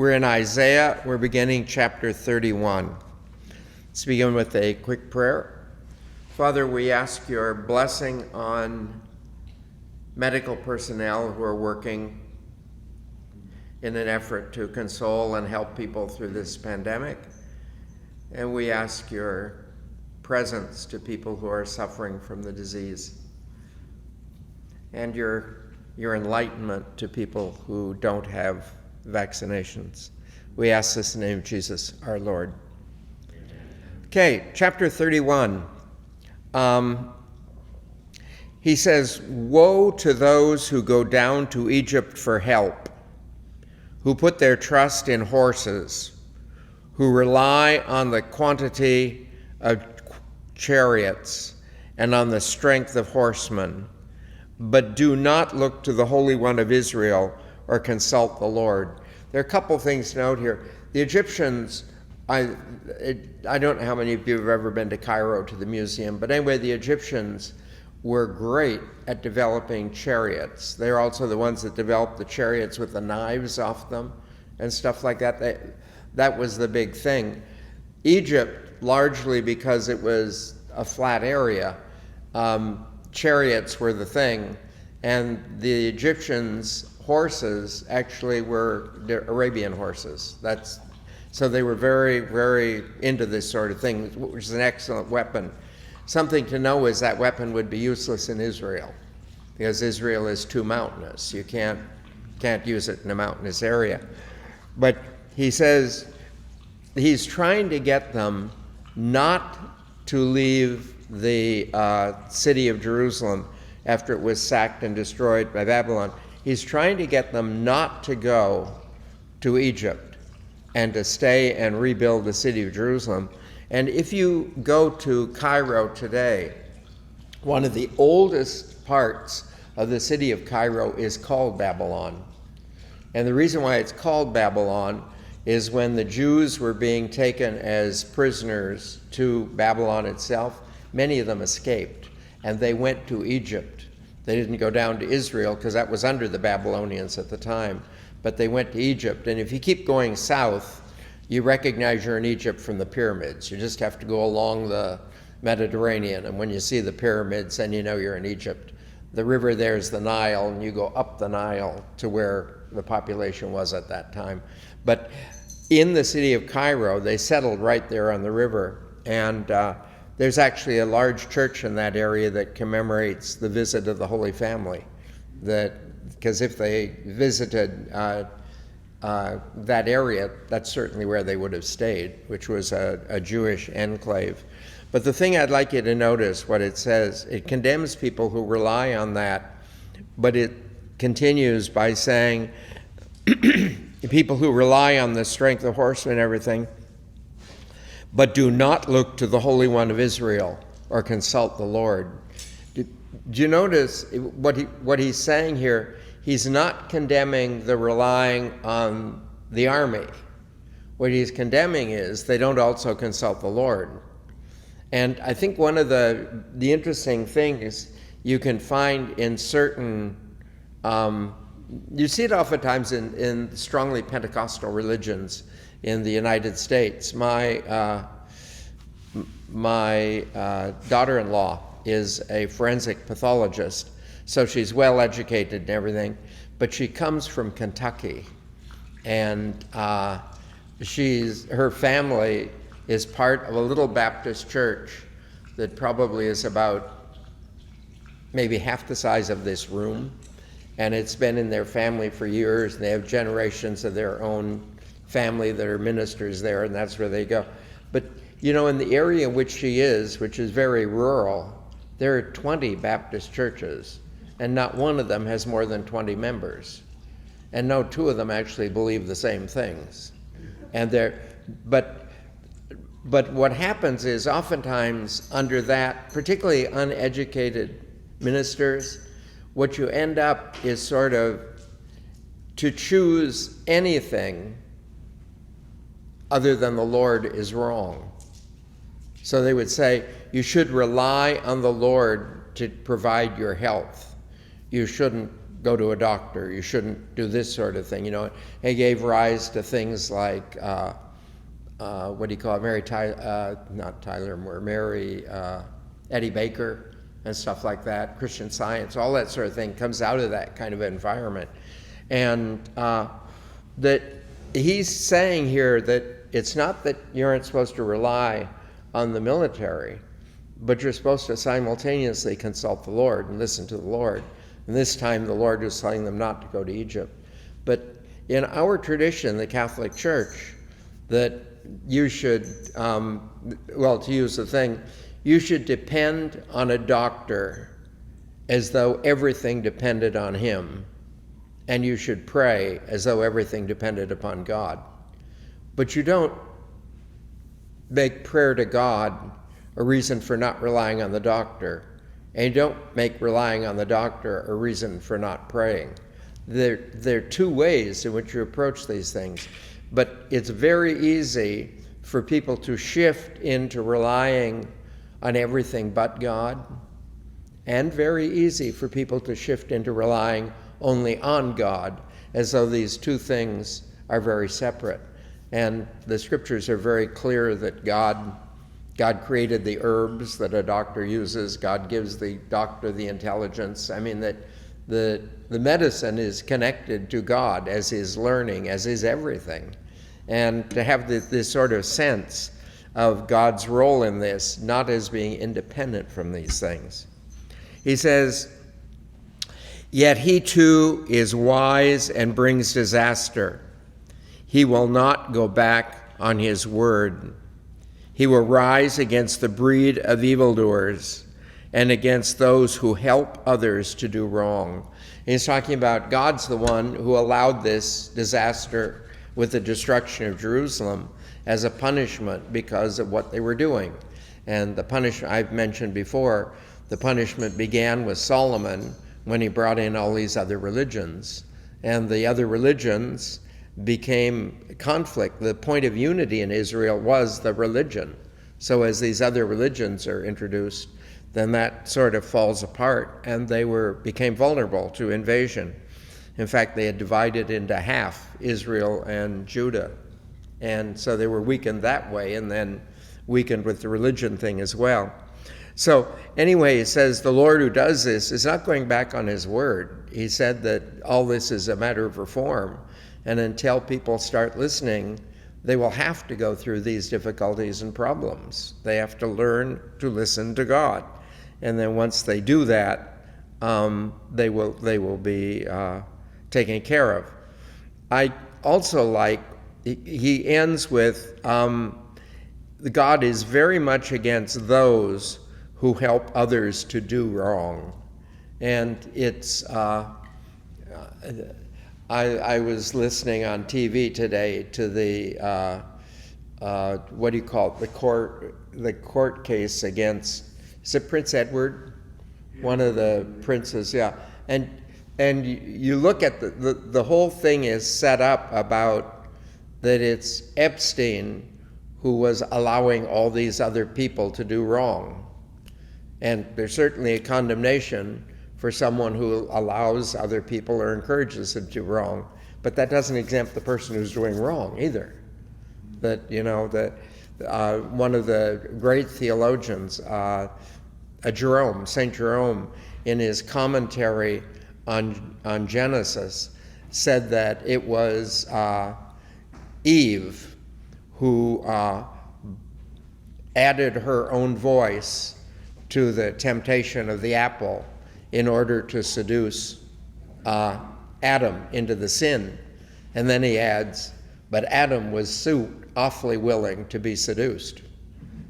We're in Isaiah. We're beginning chapter 31. Let's begin with a quick prayer. Father, we ask your blessing on medical personnel who are working in an effort to console and help people through this pandemic. And we ask your presence to people who are suffering from the disease, and your enlightenment to people who don't have vaccinations. We ask this in the name of Jesus, our Lord. Okay, chapter 31. He says, "Woe to those who go down to Egypt for help, who put their trust in horses, who rely on the quantity of chariots and on the strength of horsemen, but do not look to the Holy One of Israel or consult the Lord." There are a couple things to note here. The Egyptians, I don't know how many of you have ever been to Cairo to the museum, but anyway, the Egyptians were great at developing chariots. They're also the ones that developed the chariots with the knives off them and stuff like that. That was the big thing. Egypt, largely because it was a flat area, chariots were the thing, and the Egyptians' horses actually were the Arabian horses. So they were very, very into this sort of thing, which is an excellent weapon. Something to know is that weapon would be useless in Israel, because Israel is too mountainous. You can't use it in a mountainous area. But he says he's trying to get them not to leave the city of Jerusalem after it was sacked and destroyed by Babylon. He's trying to get them not to go to Egypt and to stay and rebuild the city of Jerusalem. And if you go to Cairo today, one of the oldest parts of the city of Cairo is called Babylon. And the reason why it's called Babylon is when the Jews were being taken as prisoners to Babylon itself, many of them escaped, and they went to Egypt. They didn't go down to Israel because that was under the Babylonians at the time, but they went to Egypt. And if you keep going south, you recognize you're in Egypt from the pyramids. You just have to go along the Mediterranean, and when you see the pyramids, then you know you're in Egypt. The river there is the Nile, and you go up the Nile to where the population was at that time. But in the city of Cairo, they settled right there on the river, and there's actually a large church in that area that commemorates the visit of the Holy Family. Because if they visited that area, that's certainly where they would have stayed, which was a Jewish enclave. But the thing I'd like you to notice, what it says, it condemns people who rely on that, but it continues by saying, people who rely on the strength of horsemen and everything, but do not look to the Holy One of Israel or consult the Lord. Do you notice what he's saying here? He's not condemning the relying on the army. What he's condemning is they don't also consult the Lord. And I think one of the interesting things you can find in certain, you see it oftentimes in strongly Pentecostal religions in the United States. My daughter-in-law is a forensic pathologist, so she's well educated and everything, but she comes from Kentucky, and her family is part of a little Baptist church that probably is about maybe half the size of this room, and it's been in their family for years, and they have generations of their own family that are ministers there, and that's where they go. But you know, in the area in which she is, which is very rural, there are 20 Baptist churches, and not one of them has more than 20 members, and no two of them actually believe the same things. And but what happens is oftentimes under that, particularly uneducated ministers, what you end up is sort of to choose anything other than the Lord is wrong. So they would say, you should rely on the Lord to provide your health. You shouldn't go to a doctor. You shouldn't do this sort of thing. He gave rise to things like, what do you call it, Eddie Baker and stuff like that, Christian Science, all that sort of thing comes out of that kind of environment. And that he's saying here that it's not that you aren't supposed to rely on the military, but you're supposed to simultaneously consult the Lord and listen to the Lord. And this time the Lord was telling them not to go to Egypt. But in our tradition, the Catholic Church, that you should, to use the thing, you should depend on a doctor as though everything depended on him, and you should pray as though everything depended upon God. But you don't make prayer to God a reason for not relying on the doctor, and you don't make relying on the doctor a reason for not praying. There are two ways in which you approach these things, but it's very easy for people to shift into relying on everything but God, and very easy for people to shift into relying only on God, as though these two things are very separate. And the scriptures are very clear that God created the herbs that a doctor uses. God gives the doctor the intelligence. I mean, that the medicine is connected to God as his learning, as his everything. And to have this sort of sense of God's role in this, not as being independent from these things. He says, "Yet he too is wise and brings disaster. He will not go back on his word. He will rise against the breed of evildoers and against those who help others to do wrong." He's talking about God's the one who allowed this disaster with the destruction of Jerusalem as a punishment because of what they were doing. And the punishment, I've mentioned before, the punishment began with Solomon when he brought in all these other religions. And the other religions became conflict. The point of unity in Israel was the religion. So as these other religions are introduced, then that sort of falls apart, and they became vulnerable to invasion. In fact, they had divided into half, Israel and Judah. And so they were weakened that way, and then weakened with the religion thing as well. So anyway, he says the Lord who does this is not going back on his word. He said that all this is a matter of reform, and until people start listening, they will have to go through these difficulties and problems. They have to learn to listen to God. And then once they do that, they will be taken care of. I also like, he ends with, God is very much against those who help others to do wrong. And it's, I was listening on TV today to the, what do you call it, the court case against, is it Prince Edward? One of the princes, yeah. And you look at the whole thing is set up about that it's Epstein who was allowing all these other people to do wrong. And there's certainly a condemnation for someone who allows other people or encourages them to do wrong, but that doesn't exempt the person who's doing wrong either. That, one of the great theologians, Jerome, St. Jerome, in his commentary on Genesis, said that it was Eve who added her own voice to the temptation of the apple in order to seduce Adam into the sin. And then he adds, but Adam was awfully willing to be seduced.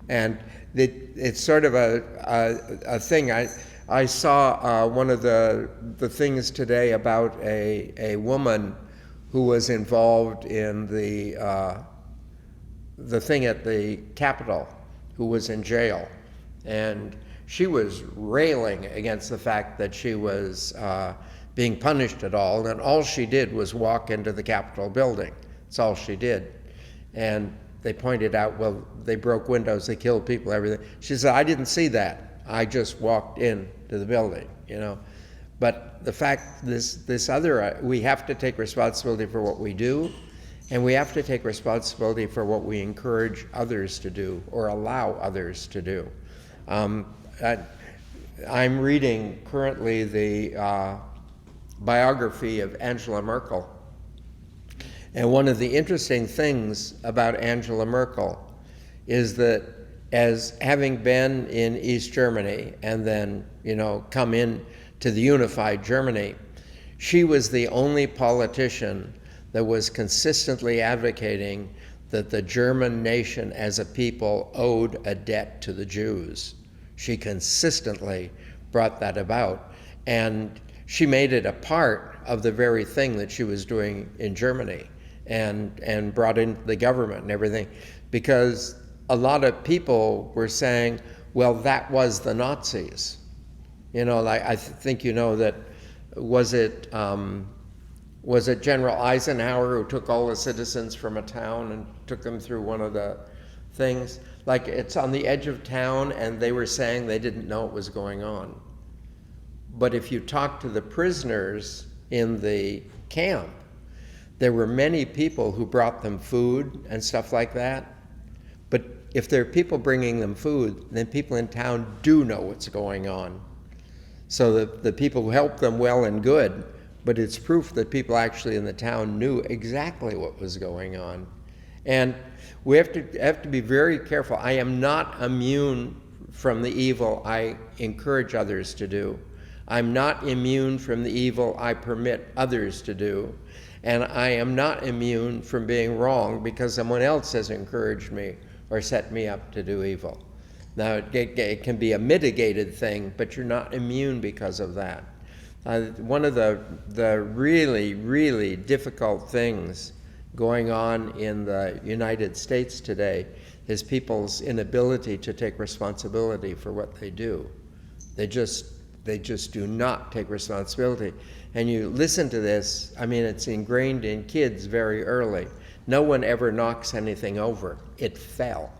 And it's sort of a thing. I saw one of the things today about a woman who was involved in the thing at the Capitol, who was in jail. And she was railing against the fact that she was being punished at all, and all she did was walk into the Capitol building. That's all she did. And they pointed out, well, they broke windows, they killed people, everything. She said, I didn't see that. I just walked into the building, But the fact, we have to take responsibility for what we do, and we have to take responsibility for what we encourage others to do or allow others to do. I'm reading currently the biography of Angela Merkel. And one of the interesting things about Angela Merkel is that, as having been in East Germany and then, come in to the unified Germany, she was the only politician that was consistently advocating that the German nation as a people owed a debt to the Jews. She consistently brought that about, and she made it a part of the very thing that she was doing in Germany, and brought in the government and everything, because a lot of people were saying, well, that was the Nazis. I think that, was it General Eisenhower who took all the citizens from a town and took them through one of the things? Like, it's on the edge of town, and they were saying they didn't know what was going on. But if you talk to the prisoners in the camp, there were many people who brought them food and stuff like that. But if there are people bringing them food, then people in town do know what's going on. So the people who helped them, well and good, but it's proof that people actually in the town knew exactly what was going on. And we have to be very careful. I am not immune from the evil I encourage others to do. I'm not immune from the evil I permit others to do. And I am not immune from being wrong because someone else has encouraged me or set me up to do evil. Now, it can be a mitigated thing, but you're not immune because of that. One of the really, really difficult things going on in the United States today is people's inability to take responsibility for what they do. They just do not take responsibility. And you listen to this, it's ingrained in kids very early. No one ever knocks anything over. It fell.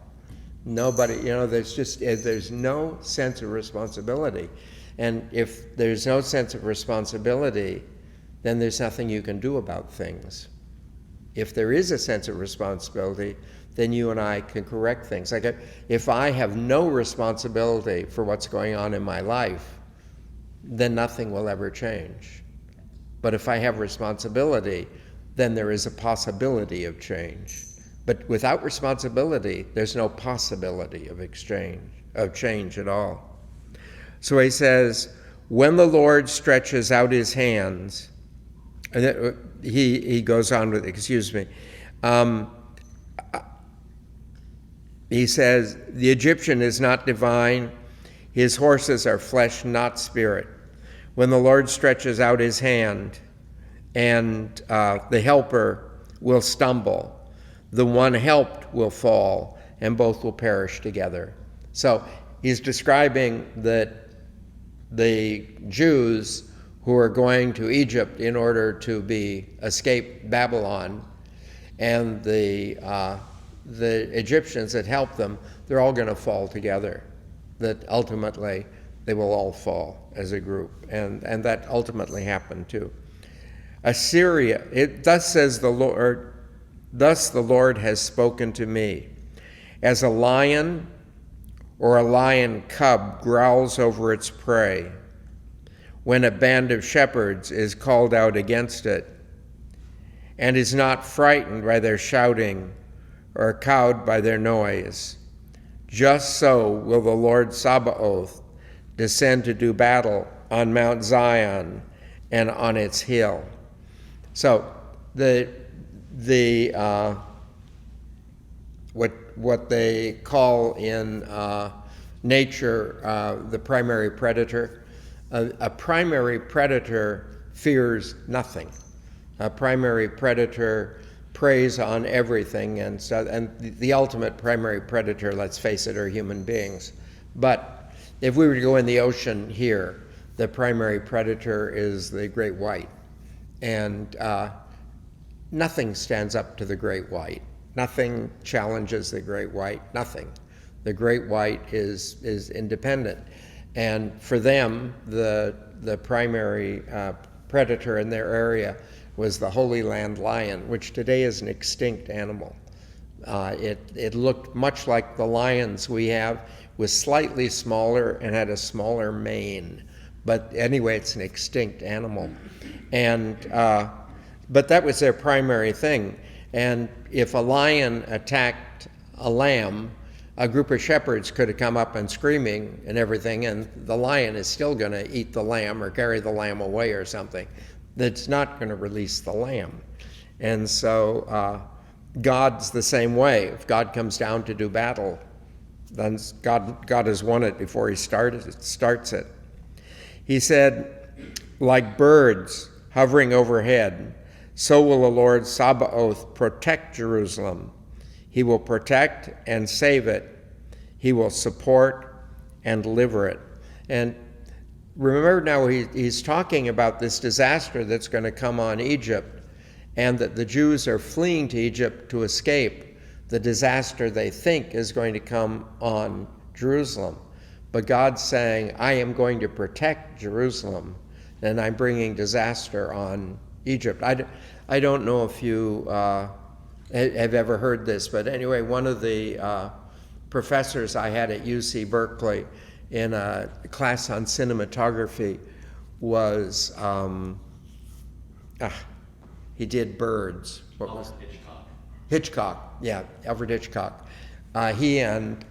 Nobody, there's no sense of responsibility. And if there's no sense of responsibility, then there's nothing you can do about things. If there is a sense of responsibility, then you and I can correct things. Like, if I have no responsibility for what's going on in my life, then nothing will ever change. But if I have responsibility, then there is a possibility of change. But without responsibility, there's no possibility of change at all. So he says, when the Lord stretches out his hands, he goes on with, he says, the Egyptian is not divine, his horses are flesh, not spirit. When the Lord stretches out his hand, and the helper will stumble, the one helped will fall, and both will perish together. So he's describing that the Jews who are going to Egypt in order to escape Babylon, and the Egyptians that help them, they're all going to fall together. That ultimately they will all fall as a group, and that ultimately happened too. Assyria, thus the Lord has spoken to me. As a lion or a lion cub growls over its prey, when a band of shepherds is called out against it, and is not frightened by their shouting or cowed by their noise, just so will the Lord Sabaoth descend to do battle on Mount Zion and on its hill. So what they call in nature the primary predator. A primary predator fears nothing. A primary predator preys on everything, and the ultimate primary predator, let's face it, are human beings. But if we were to go in the ocean here, the primary predator is the great white, and nothing stands up to the great white. Nothing challenges the great white. Nothing. The great white is independent, and for them, the the primary predator in their area was the Holy Land lion, which today is an extinct animal. It looked much like the lions we have, was slightly smaller and had a smaller mane. But anyway, it's an extinct animal. And but that was their primary thing. And if a lion attacked a lamb, a group of shepherds could have come up and screaming and everything, and the lion is still going to eat the lamb or carry the lamb away or something. That's not going to release the lamb. And so God's the same way. If God comes down to do battle, then God has won it before he starts it. He said, like birds hovering overhead, so will the Lord Sabaoth protect Jerusalem. He will protect and save it. He will support and deliver it. And remember now, he's talking about this disaster that's going to come on Egypt, and that the Jews are fleeing to Egypt to escape the disaster they think is going to come on Jerusalem. But God's saying, I am going to protect Jerusalem, and I'm bringing disaster on Egypt. I don't know if you have ever heard this, but anyway, one of the professors I had at UC Berkeley in a class on cinematography was, he did Birds. What was Hitchcock, yeah, Alfred Hitchcock. He and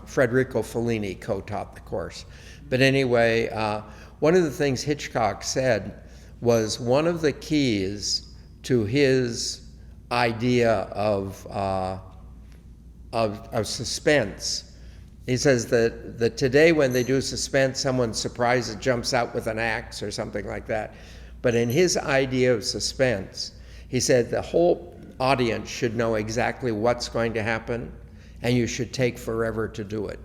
Federico Fellini co-taught the course. But anyway, one of the things Hitchcock said was one of the keys to his idea of suspense. He says that today when they do suspense, someone surprises, jumps out with an axe or something like that. But in his idea of suspense, he said the whole audience should know exactly what's going to happen, and you should take forever to do it.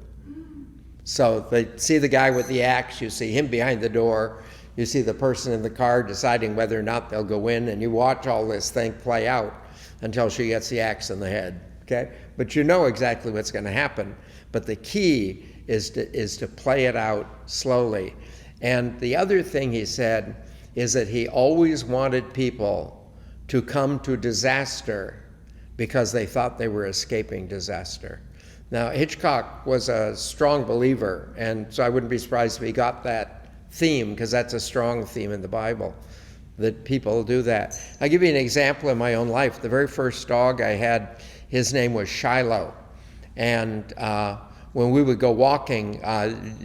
So they see the guy with the axe, you see him behind the door, you see the person in the car deciding whether or not they'll go in, and you watch all this thing play out until she gets the axe in the head, okay? But you know exactly what's going to happen. But the key is to play it out slowly. And the other thing he said is that he always wanted people to come to disaster because they thought they were escaping disaster. Now, Hitchcock was a strong believer, and so I wouldn't be surprised if he got that theme, because that's a strong theme in the Bible, that people do that. I'll give you an example in my own life. The very first dog I had, his name was Shiloh. And when we would go walking,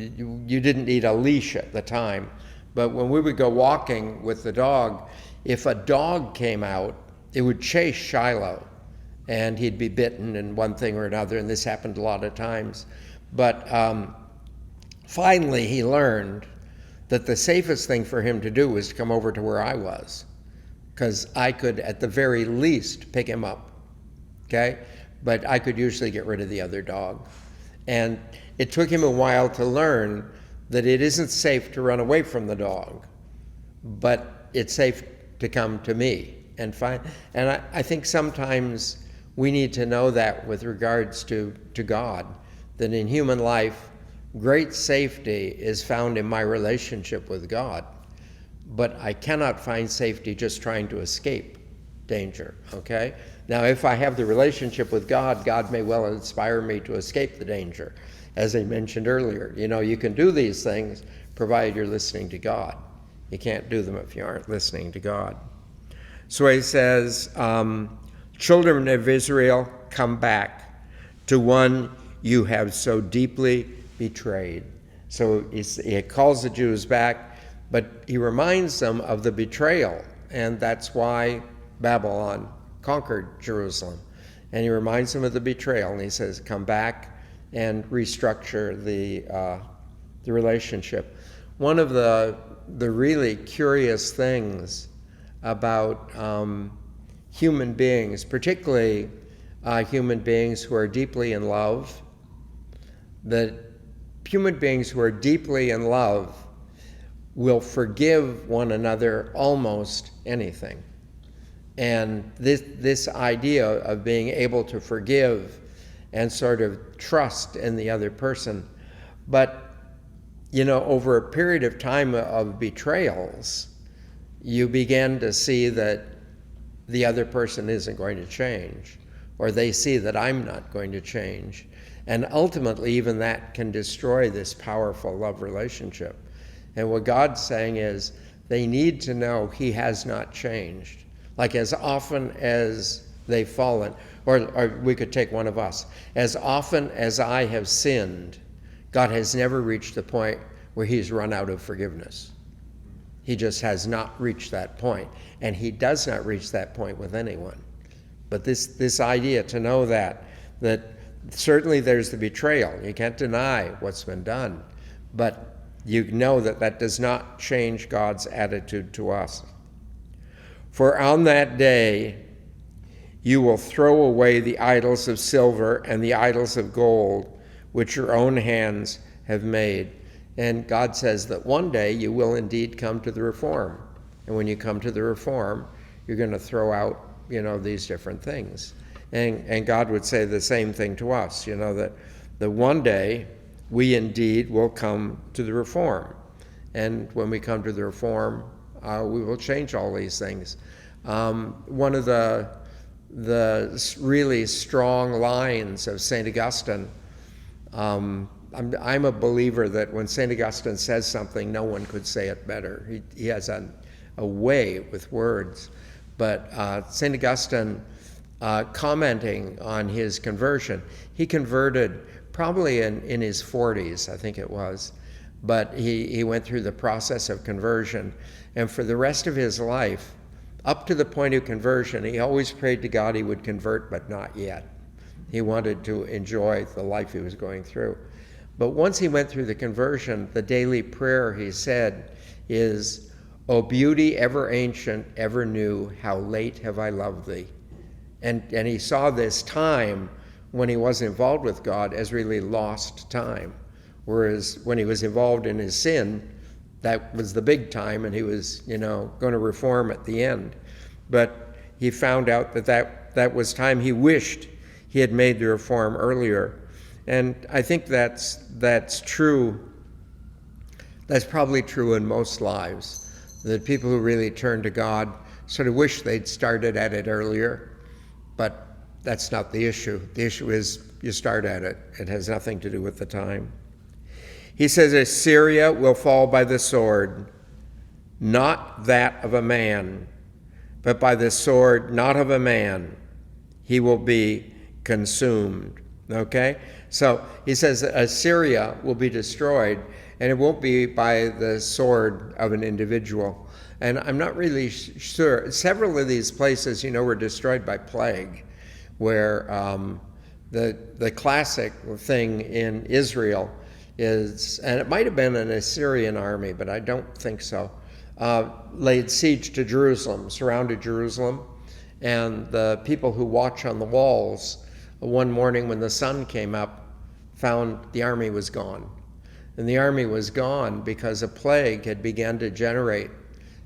you didn't need a leash at the time, but when we would go walking with the dog, if a dog came out, it would chase Shiloh, and he'd be bitten in one thing or another, and this happened a lot of times. But finally he learned that the safest thing for him to do was to come over to where I was, because I could at the very least pick him up, okay? But I could usually get rid of the other dog. And it took him a while to learn that it isn't safe to run away from the dog, but it's safe to come to me and find. And I think sometimes we need to know that with regards to God, that in human life, great safety is found in my relationship with God, but I cannot find safety just trying to escape danger, okay? Now, if I have the relationship with God, God may well inspire me to escape the danger. As I mentioned earlier, you can do these things provided you're listening to God. You can't do them if you aren't listening to God. So he says, children of Israel, come back to one you have so deeply betrayed. So he calls the Jews back, but he reminds them of the betrayal, and that's why Babylon conquered Jerusalem. And he reminds them of the betrayal, and he says, come back and restructure the relationship. One of the really curious things about human beings, particularly human beings who are deeply in love, that human beings who are deeply in love will forgive one another almost anything. And this idea of being able to forgive and sort of trust in the other person. But over a period of time of betrayals, you begin to see that the other person isn't going to change, or they see that I'm not going to change. And ultimately, even that can destroy this powerful love relationship. And what God's saying is they need to know he has not changed. Like as often as they've fallen, or we could take one of us, as often as I have sinned, God has never reached the point where he's run out of forgiveness. He just has not reached that point, and he does not reach that point with anyone. But this idea to know that certainly there's the betrayal. You can't deny what's been done, but you know that does not change God's attitude to us. For on that day you will throw away the idols of silver and the idols of gold, which your own hands have made. And God says that one day you will indeed come to the reform. And when you come to the reform, you're going to throw out, these different things. And God would say the same thing to us, that one day we indeed will come to the reform. And when we come to the reform, we will change all these things. One of the really strong lines of St. Augustine, I'm a believer that when St. Augustine says something, no one could say it better. He has a way with words. But St. Augustine, commenting on his conversion, he converted probably in his 40s, I think it was. But he went through the process of conversion. And for the rest of his life, up to the point of conversion, he always prayed to God he would convert, but not yet. He wanted to enjoy the life he was going through. But once he went through the conversion, the daily prayer, he said, is, "O beauty ever ancient, ever new, how late have I loved thee." And he saw this time when he wasn't involved with God as really lost time. Whereas when he was involved in his sin, that was the big time, and he was, going to reform at the end. But he found out that was time he wished he had made the reform earlier. And I think that's true. That's probably true in most lives, that people who really turn to God sort of wish they'd started at it earlier, but that's not the issue. The issue is you start at it. It has nothing to do with the time. He says, Assyria will fall by the sword, not that of a man, but by the sword not of a man, he will be consumed. Okay? So he says that Assyria will be destroyed, and it won't be by the sword of an individual. And I'm not really sure. Several of these places, were destroyed by plague, where the classic thing in Israel is, and it might have been an Assyrian army, but I don't think so, laid siege to Jerusalem, surrounded Jerusalem, and the people who watch on the walls, one morning when the sun came up, found the army was gone. And the army was gone because a plague had begun to generate,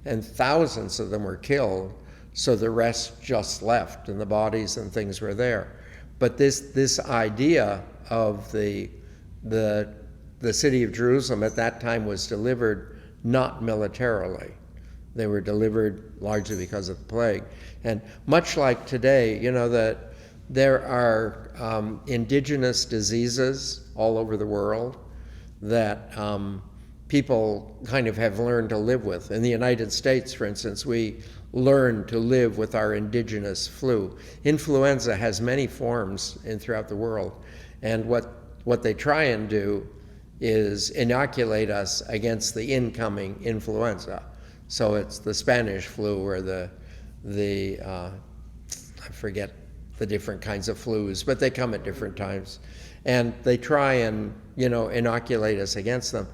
and thousands of them were killed, so the rest just left, and the bodies and things were there. But this idea of the city of Jerusalem at that time was delivered not militarily. They were delivered largely because of the plague. And much like today, that there are indigenous diseases all over the world that people kind of have learned to live with. In the United States, for instance, we learn to live with our indigenous flu. Influenza has many forms throughout the world, and what they try and do is inoculate us against the incoming influenza. So it's the Spanish flu or the I forget the different kinds of flus, but they come at different times. And they try and, inoculate us against them.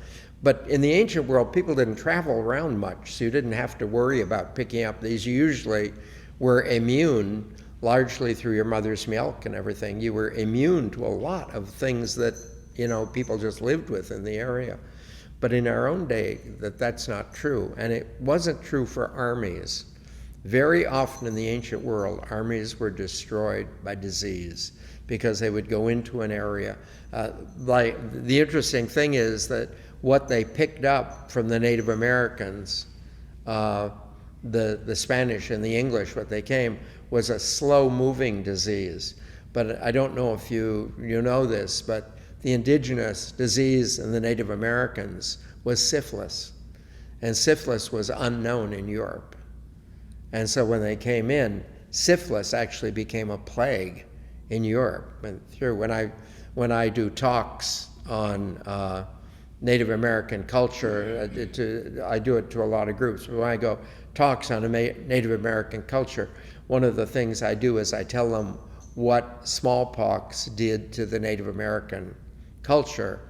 But in the ancient world, people didn't travel around much, so you didn't have to worry about picking up these. You usually were immune, largely through your mother's milk and everything. You were immune to a lot of things that, people just lived with in the area. But in our own day, that's not true. And it wasn't true for armies. Very often in the ancient world, armies were destroyed by disease because they would go into an area. The interesting thing is that what they picked up from the Native Americans, the Spanish and the English, what they came, was a slow-moving disease. But I don't know if you know this, but the indigenous disease in the Native Americans was syphilis. And syphilis was unknown in Europe. And so when they came in, syphilis actually became a plague in Europe. And when I do talks on Native American culture, I do it to a lot of groups. But when I go talks on Native American culture, one of the things I do is I tell them what smallpox did to the Native American culture,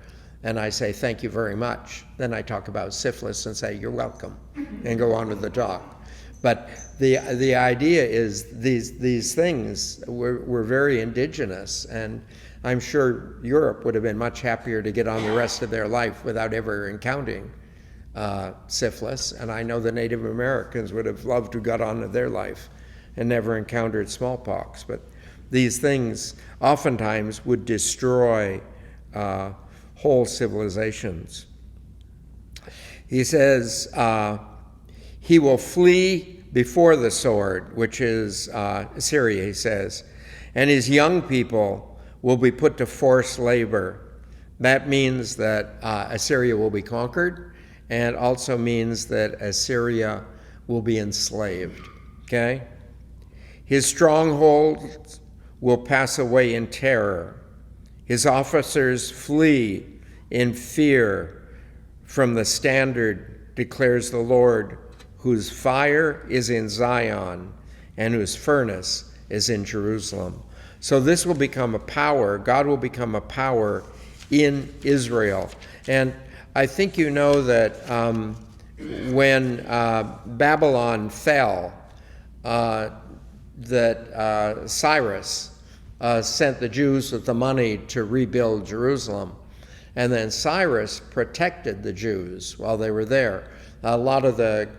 and I say, thank you very much. Then I talk about syphilis and say, you're welcome, and go on with the talk. But the idea is these things were very indigenous, and I'm sure Europe would have been much happier to get on the rest of their life without ever encountering syphilis, and I know the Native Americans would have loved to got on with their life and never encountered smallpox. But these things oftentimes would destroy whole civilizations. He says, he will flee before the sword, which is Assyria, he says, and his young people will be put to forced labor. That means that Assyria will be conquered, and also means that Assyria will be enslaved, okay? His strongholds will pass away in terror. His officers flee in fear from the standard, declares the Lord, whose fire is in Zion and whose furnace is in Jerusalem. So this will become a power. God will become a power in Israel. And I think you know that when Babylon fell, that Cyrus sent the Jews with the money to rebuild Jerusalem. And then Cyrus protected the Jews while they were there. A lot of the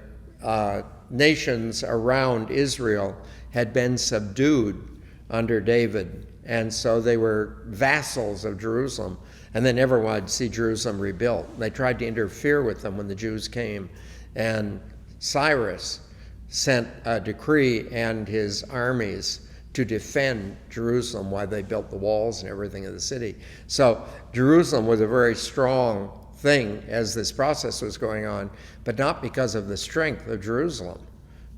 nations around Israel had been subdued under David, and so they were vassals of Jerusalem, and they never wanted to see Jerusalem rebuilt. They tried to interfere with them when the Jews came, and Cyrus sent a decree and his armies to defend Jerusalem while they built the walls and everything of the city. So Jerusalem was a very strong thing as this process was going on, but not because of the strength of Jerusalem.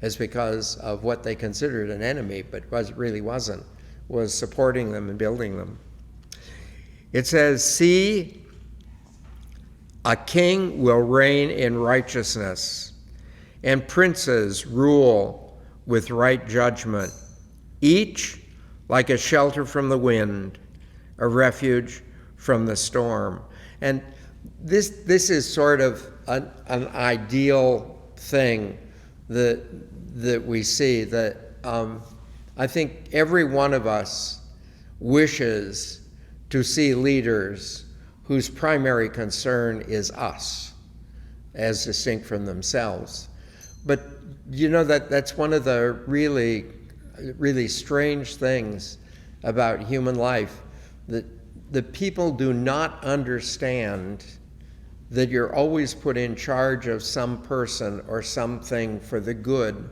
It's because of what they considered an enemy, but really wasn't, was supporting them and building them. It says, see, a king will reign in righteousness, and princes rule with right judgment, each like a shelter from the wind, a refuge from the storm. And this is sort of an ideal thing that we see, that I think every one of us wishes to see leaders whose primary concern is us, as distinct from themselves. But you know that's one of the really, really strange things about human life, that the people do not understand that you're always put in charge of some person or something for the good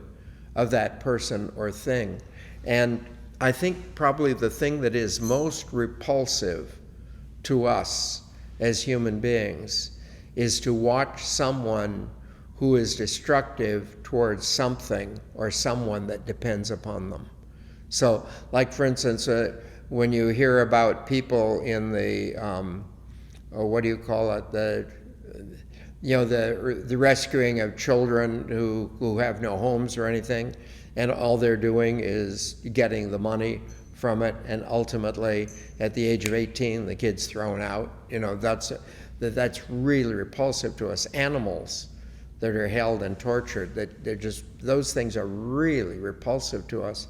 of that person or thing. And I think probably the thing that is most repulsive to us as human beings is to watch someone who is destructive towards something or someone that depends upon them. So, like for instance, when you hear about people in the, what do you call it, the rescuing of children who have no homes or anything, and all they're doing is getting the money from it, and ultimately at the age of 18 the kid's thrown out. That's really repulsive to us. Animals that are held and tortured, that they're just, those things are really repulsive to us.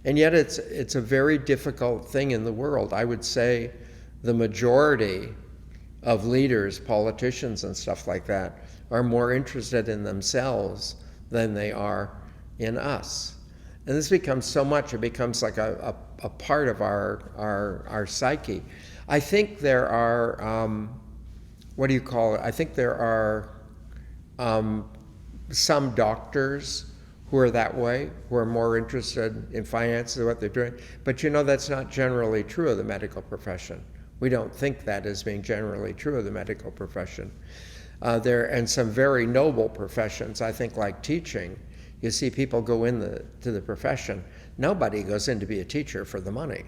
And yet it's a very difficult thing in the world. I would say the majority of leaders, politicians and stuff like that, are more interested in themselves than they are in us. And this becomes so much, it becomes like a part of our psyche. I think there are what do you call it? I think there are some doctors who are that way, who are more interested in finances and what they're doing. But that's not generally true of the medical profession. We don't think that as being generally true of the medical profession. And some very noble professions, I think, like teaching, you see people go into the profession. Nobody goes in to be a teacher for the money.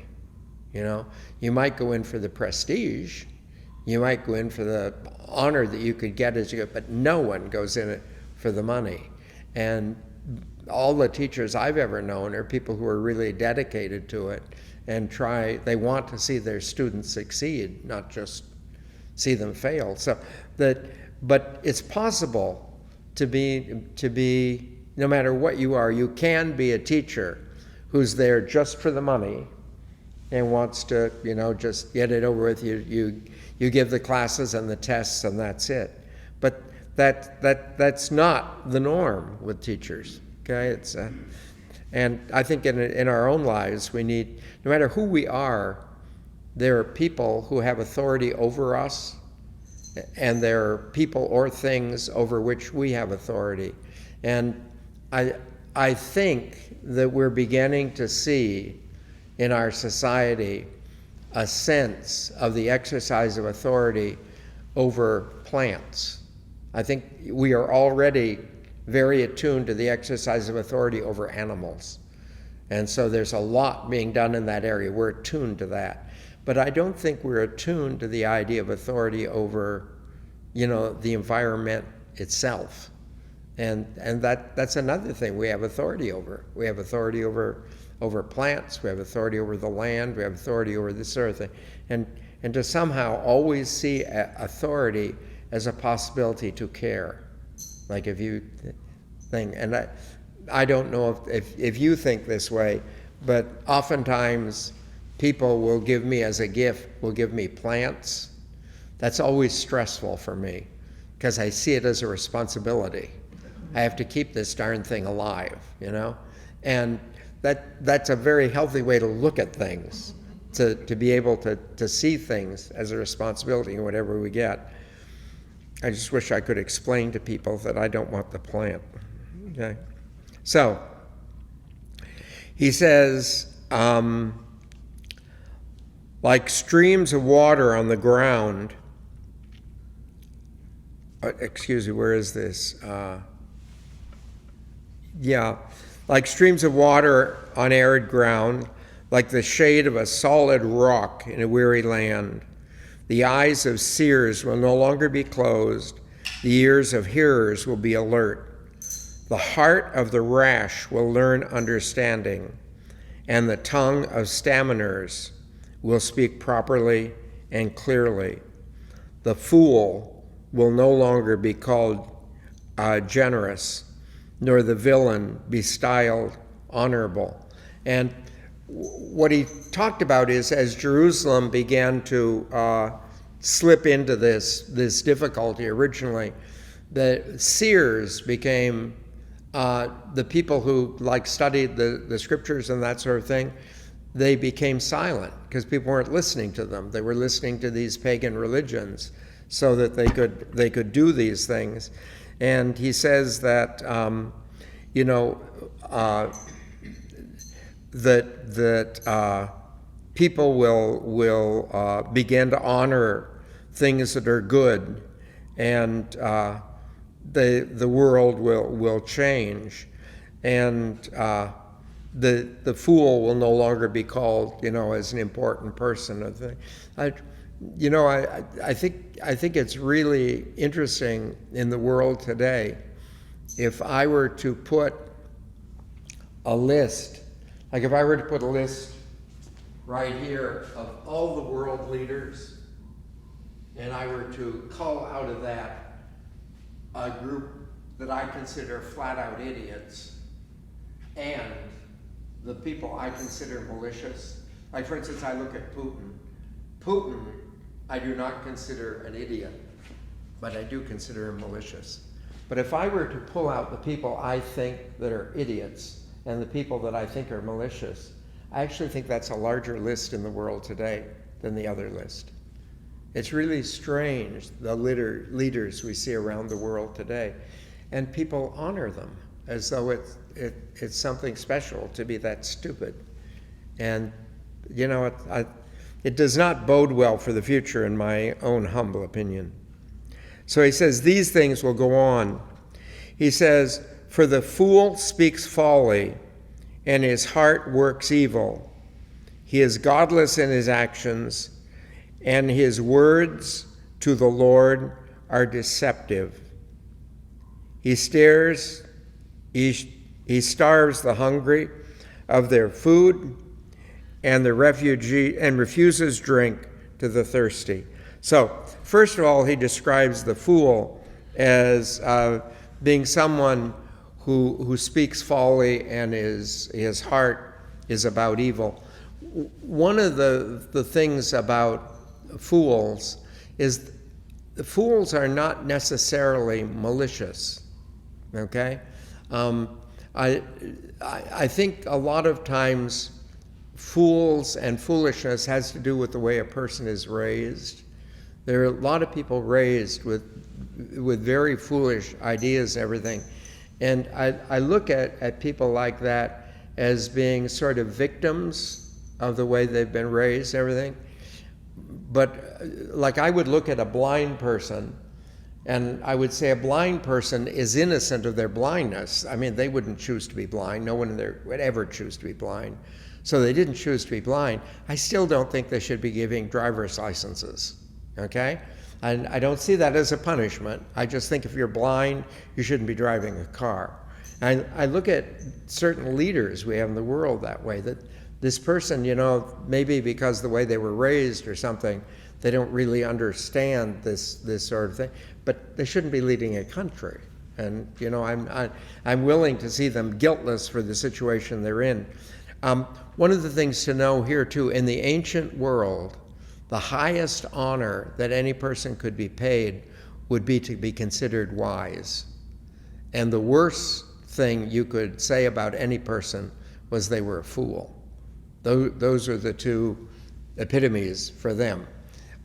You might go in for the prestige, you might go in for the honor that you could get as you go, but no one goes in it for the money. And all the teachers I've ever known are people who are really dedicated to it and they want to see their students succeed, not just see them fail. But it's possible to be, no matter what you are, you can be a teacher who's there just for the money and wants to, just get it over with. You give the classes and the tests and that's it. But that's not the norm with teachers. Okay, and I think in our own lives we need, no matter who we are, there are people who have authority over us, and there are people or things over which we have authority. And I think that we're beginning to see in our society a sense of the exercise of authority over plants. I think we are already very attuned to the exercise of authority over animals. And so there's a lot being done in that area. We're attuned to that. But I don't think we're attuned to the idea of authority over, the environment itself. And that's another thing we have authority over. We have authority over plants, we have authority over the land, we have authority over this sort of thing. And to somehow always see authority as a possibility to care. Like if you think, and I don't know if you think this way, but oftentimes people will give me as a gift, will give me plants. That's always stressful for me because I see it as a responsibility. I have to keep this darn thing alive, And that's a very healthy way to look at things, to be able to see things as a responsibility in whatever we get. I just wish I could explain to people that I don't want the plant. Okay, so he says, like streams of water on the ground. Excuse me, where is this? Like streams of water on arid ground, like the shade of a solid rock in a weary land. The eyes of seers will no longer be closed. The ears of hearers will be alert. The heart of the rash will learn understanding, and the tongue of stammers will speak properly and clearly. The fool will no longer be called generous, nor the villain be styled honorable. And what he talked about is as Jerusalem began to slip into this difficulty originally, the seers became the people who studied the scriptures and that sort of thing. They became silent because people weren't listening to them. They were listening to these pagan religions so that they could do these things. And he says that that people will begin to honor things that are good, and the world will change, and the fool will no longer be called as an important person. I think it's really interesting in the world today. If I were to put a list, if I were to put a list right here of all the world leaders, and I were to call out of that a group that I consider flat out idiots, and the people I consider malicious, for instance, I look at Putin. Putin, I do not consider an idiot, but I do consider him malicious. But if I were to pull out the people I think that are idiots and the people that I think are malicious, I actually think that's a larger list in the world today than the other list. It's really strange, the leaders we see around the world today. And people honor them as though it's something special to be that stupid. And, it does not bode well for the future, in my own humble opinion. So he says, these things will go on. He says, for the fool speaks folly, and his heart works evil. He is godless in his actions, and his words to the Lord are deceptive. He starves the hungry of their food, and the refugee, and refuses drink to the thirsty. So, first of all, he describes the fool as being someone who speaks folly, and his heart is about evil. One of the things about fools is the fools are not necessarily malicious. Okay, I think a lot of times fools and foolishness has to do with the way a person is raised. There are a lot of people raised with very foolish ideas and everything, and I look at people like that as being sort of victims of the way they've been raised and everything. But like I would look at a blind person, and I would say a blind person is innocent of their blindness. I mean, they wouldn't choose to be blind. No one in there would ever choose to be blind. So they didn't choose to be blind. I still don't think they should be giving driver's licenses, okay? And I don't see that as a punishment. I just think if you're blind, you shouldn't be driving a car. And I look at certain leaders we have in the world that way, that this person, maybe because the way they were raised or something, they don't really understand this sort of thing, but they shouldn't be leading a country. And I'm willing to see them guiltless for the situation they're in. One of the things to know here too, in the ancient world, the highest honor that any person could be paid would be to be considered wise. And the worst thing you could say about any person was they were a fool. Those are the two epitomes for them.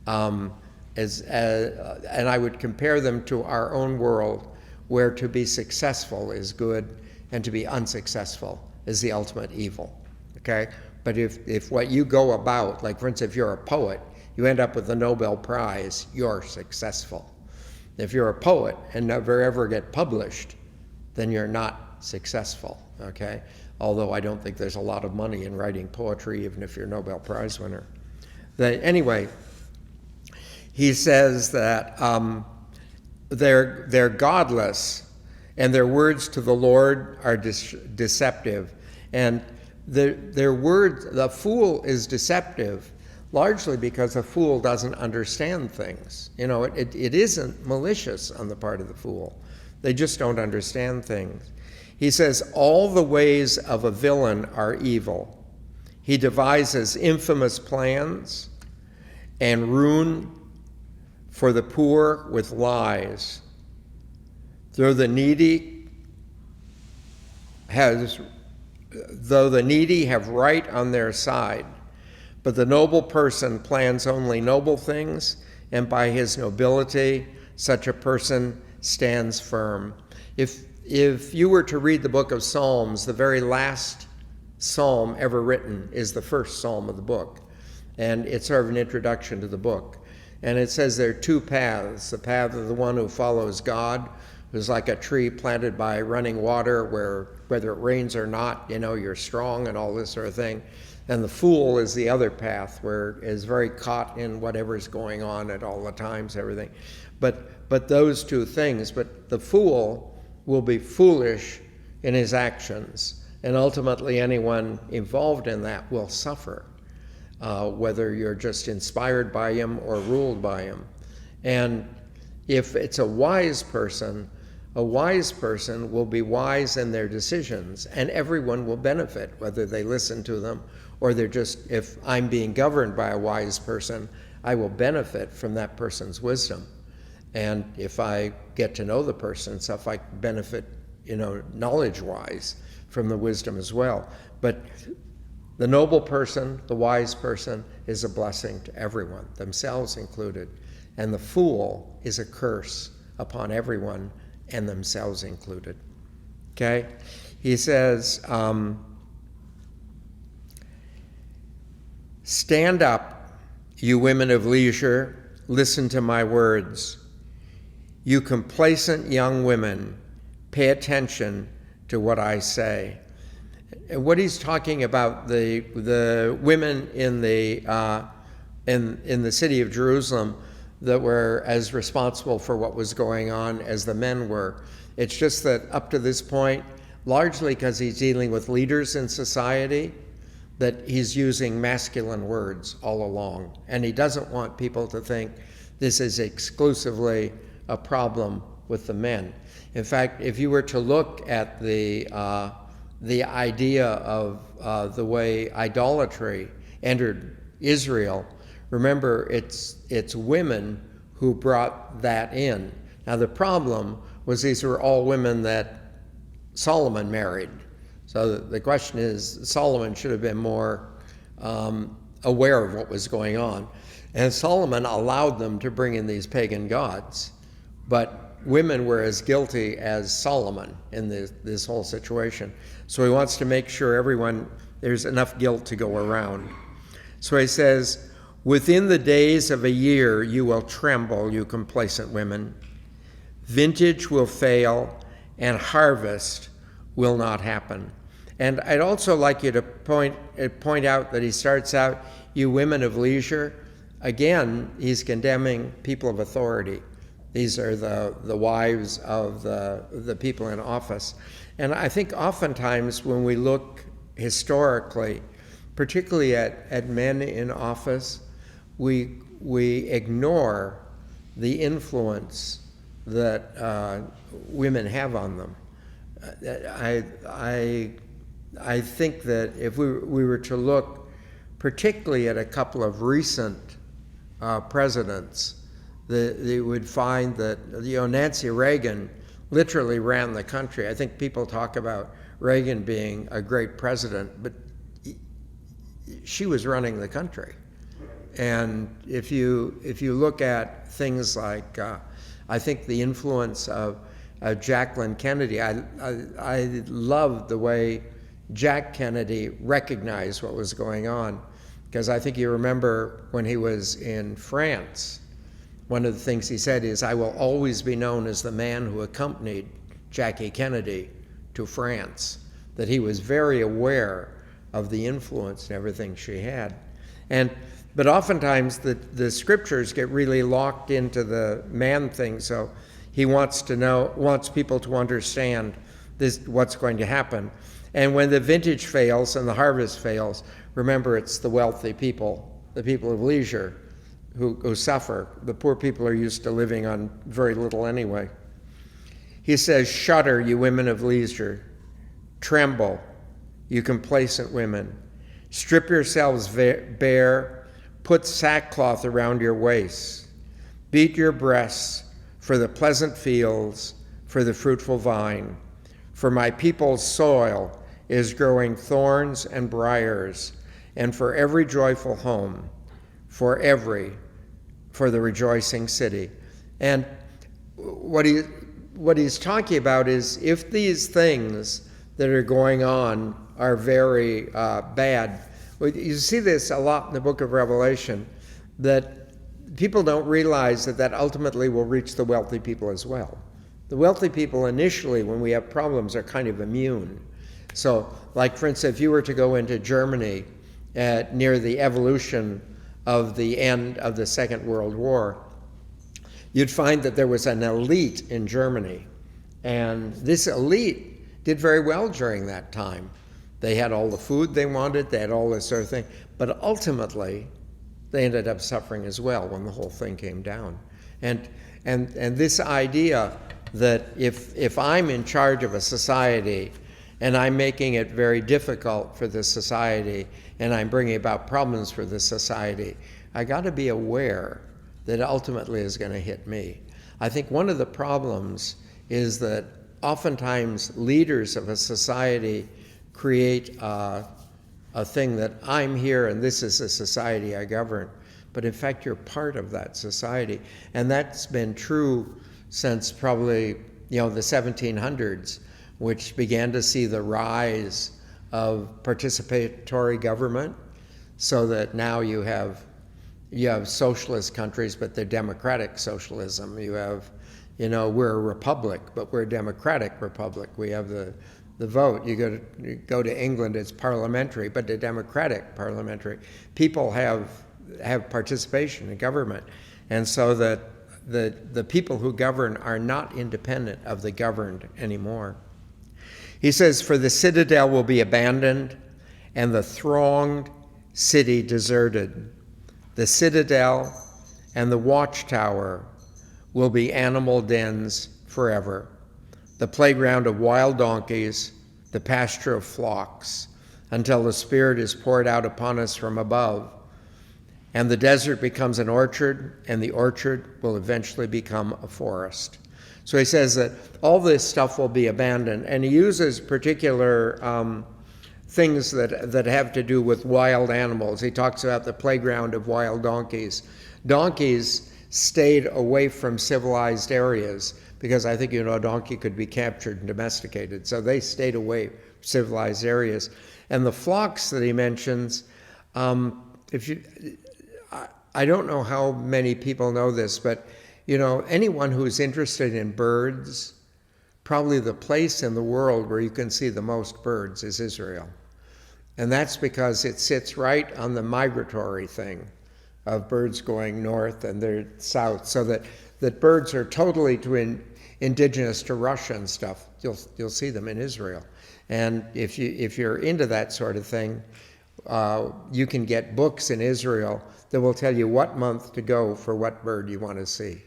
And I would compare them to our own world, where to be successful is good and to be unsuccessful is the ultimate evil. Okay? But if what you go about, like for instance, if you're a poet, you end up with the Nobel Prize, you're successful. If you're a poet and never ever get published, then you're not successful. Okay? Although I don't think there's a lot of money in writing poetry, even if you're a Nobel Prize winner. Anyway, he says that they're godless, and their words to the Lord are deceptive. And their words, the fool is deceptive, largely because a fool doesn't understand things. It isn't malicious on the part of the fool. They just don't understand things. He says, all the ways of a villain are evil. He devises infamous plans and ruin for the poor with lies. Though the needy have right on their side, but the noble person plans only noble things, and by his nobility, such a person stands firm. If you were to read the book of Psalms, the very last psalm ever written is the first psalm of the book. And it's sort of an introduction to the book. And it says there are two paths. The path of the one who follows God, who's like a tree planted by running water, where whether it rains or not, you're strong and all this sort of thing. And the fool is the other path, where is very caught in whatever's going on at all the times, everything. But those two things. But the fool will be foolish in his actions, and ultimately anyone involved in that will suffer, whether you're just inspired by him or ruled by him. And if it's a wise person will be wise in their decisions, and everyone will benefit, whether they listen to them or they're just, if I'm being governed by a wise person, I will benefit from that person's wisdom. And if I get to know the person, stuff, I benefit, knowledge-wise from the wisdom as well. But The noble person, the wise person, is a blessing to everyone, themselves included. And the fool is a curse upon everyone, and themselves included. Okay? He says, stand up, you women of leisure, listen to my words. You complacent young women, pay attention to what I say. And what he's talking about, the women in the city of Jerusalem that were as responsible for what was going on as the men were. It's just that up to this point, largely because he's dealing with leaders in society, that he's using masculine words all along. And he doesn't want people to think this is exclusively a problem with the men. In fact, if you were to look at the idea of the way idolatry entered Israel, remember it's women who brought that in. Now the problem was these were all women that Solomon married. So the question is, Solomon should have been more aware of what was going on. And Solomon allowed them to bring in these pagan gods. But women were as guilty as Solomon in this whole situation. So he wants to make sure there's enough guilt to go around. So he says, within the days of a year you will tremble, you complacent women. Vintage will fail and harvest will not happen. And I'd also like you to point out that he starts out, you women of leisure. Again, he's condemning people of authority. These are the wives of the people in office. And I think oftentimes when we look historically, particularly at men in office, we ignore the influence that women have on them. I think that if we were to look particularly at a couple of recent presidents, they would find that Nancy Reagan literally ran the country. I think people talk about Reagan being a great president, but she was running the country. And if you look at things like, I think the influence of Jacqueline Kennedy, I loved the way Jack Kennedy recognized what was going on, because I think you remember when he was in France, one of the things he said is, I will always be known as the man who accompanied Jackie Kennedy to France, that he was very aware of the influence and everything she had. But oftentimes the scriptures get really locked into the man thing, so he wants people to understand what's going to happen. And when the vintage fails and the harvest fails, remember it's the wealthy people, the people of leisure, who suffer. The poor people are used to living on very little anyway. He says, shudder, you women of leisure. Tremble, you complacent women. Strip yourselves bare. Put sackcloth around your waists. Beat your breasts for the pleasant fields, for the fruitful vine. For my people's soil is growing thorns and briars, and for every joyful home, for the rejoicing city. And what he's talking about is, if these things that are going on are very bad, you see this a lot in the book of Revelation, that people don't realize that ultimately will reach the wealthy people as well. The wealthy people initially, when we have problems, are kind of immune. So, like for instance, if you were to go into Germany near the evolution of the end of the Second World War, you'd find that there was an elite in Germany. And this elite did very well during that time. They had all the food they wanted, they had all this sort of thing, but ultimately they ended up suffering as well when the whole thing came down. And this idea that if I'm in charge of a society and I'm making it very difficult for the society and I'm bringing about problems for the society, I got to be aware that ultimately is going to hit me. I think one of the problems is that oftentimes leaders of a society create a thing that I'm here and this is the society I govern. But in fact, you're part of that society. And that's been true since probably, the 1700s, which began to see the rise of participatory government, so that now you have socialist countries, but they're democratic socialism. You have, we're a republic, but we're a democratic republic. We have the vote. You go to England, it's parliamentary, but they're democratic parliamentary. People have participation in government, and so that the people who govern are not independent of the governed anymore. He says, for the citadel will be abandoned and the thronged city deserted. The citadel and the watchtower will be animal dens forever, the playground of wild donkeys, the pasture of flocks, until the Spirit is poured out upon us from above. And the desert becomes an orchard, and the orchard will eventually become a forest. So he says that all this stuff will be abandoned, and he uses particular things that have to do with wild animals. He talks about the playground of wild donkeys. Donkeys stayed away from civilized areas because I think, a donkey could be captured and domesticated. So they stayed away from civilized areas. And the flocks that he mentions, I don't know how many people know this, but anyone who's interested in birds, probably the place in the world where you can see the most birds is Israel. And that's because it sits right on the migratory thing of birds going north and they're south, so that birds are totally indigenous to Russia and stuff. You'll see them in Israel. And if you're into that sort of thing, you can get books in Israel that will tell you what month to go for what bird you want to see.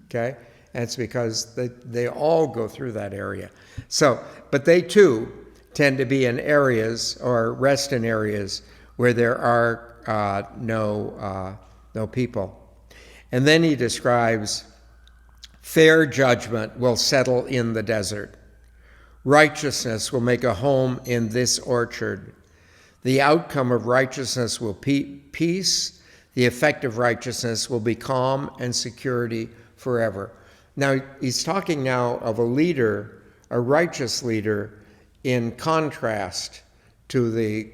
Okay? And it's because they all go through that area. So, but they too tend to be in areas or rest in areas where there are no people. And then he describes fair judgment will settle in the desert. Righteousness will make a home in this orchard. The outcome of righteousness will be peace. The effect of righteousness will be calm and security forever. Now, he's talking now of a leader, a righteous leader, in contrast to the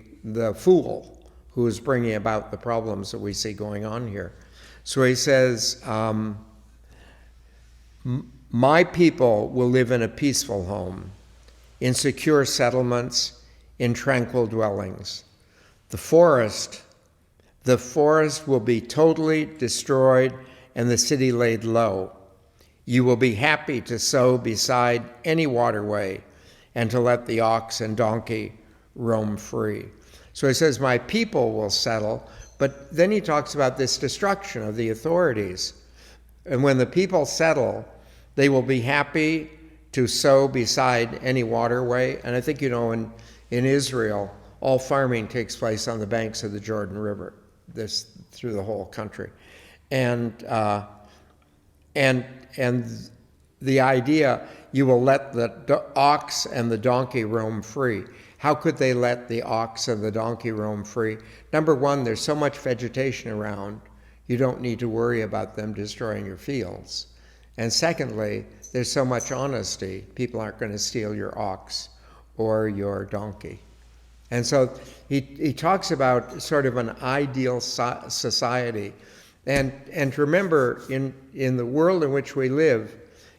fool who is bringing about the problems that we see going on here. So he says, my people will live in a peaceful home, in secure settlements, in tranquil dwellings. The forest will be totally destroyed and the city laid low. You will be happy to sow beside any waterway and to let the ox and donkey roam free. So he says, my people will settle, but then he talks about this destruction of the authorities. And when the people settle, they will be happy to sow beside any waterway. And I think, in Israel, all farming takes place on the banks of the Jordan River, this through the whole country. And the idea, you will let the ox and the donkey roam free. How could they let the ox and the donkey roam free? Number one, there's so much vegetation around, you don't need to worry about them destroying your fields. And secondly, there's so much honesty, people aren't going to steal your ox or your donkey. And so he talks about sort of an ideal society. And to remember, in the world in which we live,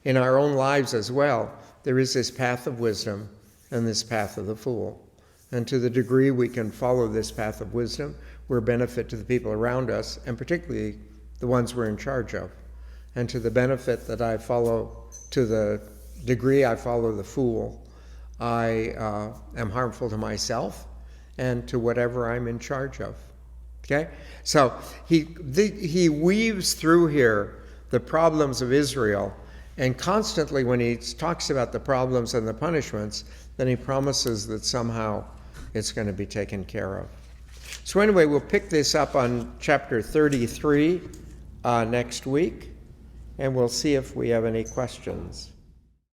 in our own lives as well, there is this path of wisdom and this path of the fool. And to the degree we can follow this path of wisdom, we're a benefit to the people around us, and particularly the ones we're in charge of. And to the benefit that I follow, to the degree I follow the fool, I am harmful to myself and to whatever I'm in charge of. Okay? So he weaves through here the problems of Israel, and constantly when he talks about the problems and the punishments, then he promises that somehow it's going to be taken care of. So anyway, we'll pick this up on chapter 33 next week, and we'll see if we have any questions.